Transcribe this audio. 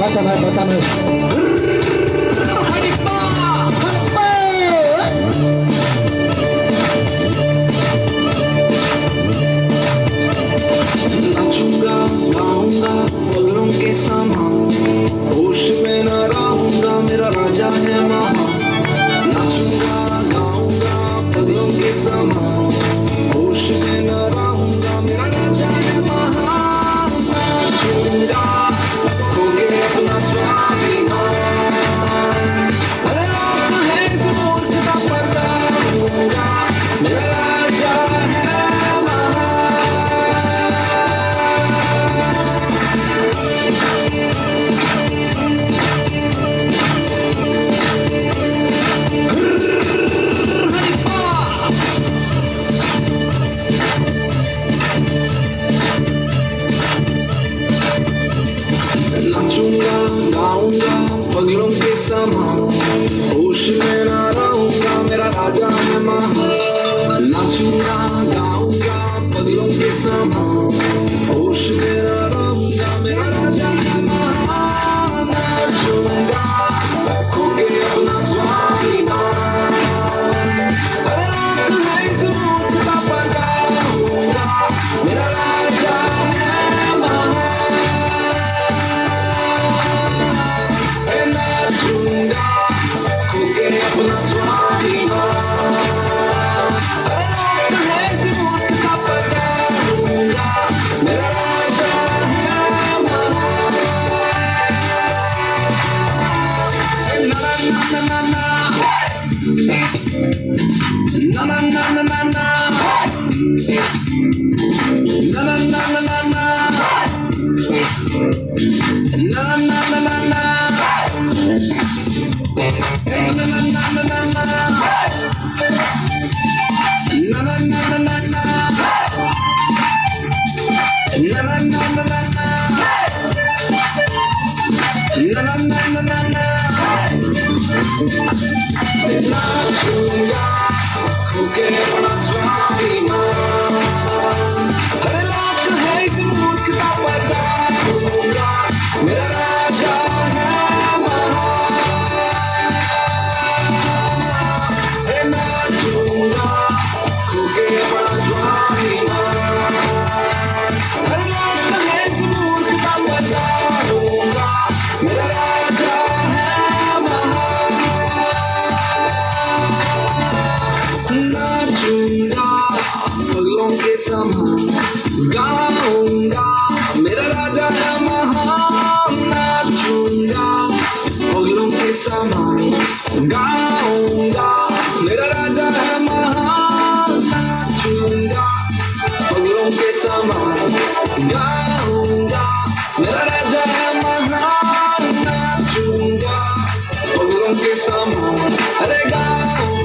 बचाना नाचूंगा गाऊंगा पगलों के समान, होश में न रहूंगा मेरा राजा है महान। नाचूंगा गाऊंगा पगलों के समान, होश में न रहूंगा मेरा राजा है महान। नाचूंगा खो के अपना स्वाभिमान, अरे रात है इस मूर्ख का पर्दा दूंगा, मेरा राजा है नाचूंगा गाऊंगा पगलों के समान, होश में न रहूंगा मेरा राजा है महान। नाचूंगा गाऊंगा पगलों के समान, होश में न रहूंगा मेरा राजा है महान। नाचूंगा खो के अपना स्वाभिमान, अरे रात है इस मूर्ख का पर्दा दूंगा, मेरा राजा है महान। नाचूंगा खो के अपना स्वाभिमान, अरे रात है इस मूर्ख का पर्दा दूंगा, मेरा राजा है महान। ना ना ना ना ना ना ना ना ना ना Na na na na na na na na na na na na hey na na na na na na na na na na na na na na na na na na na नाचूंगा खो के अपना स्वाभिमान, अरे लाख है इस मूर्ख का पर्दा दूंगा, मेरा राजा है महान। अरे नाचूंगा खो के अपना स्वाभिमान, अरे लाख है इस मूर्ख का पर्दा दूंगा, मेरा राजा है महान। नाचूंगा पगलों के समान, गाऊंगा मेरा राजा है महान। नाचूंगा पगलों के समान, गाऊंगा मेरा राजा है महान। नाचूंगा पगलों के समान, गाऊंगा मेरा राजा है महान। नाचूंगा पगलों के समान, अरे गाऊंगा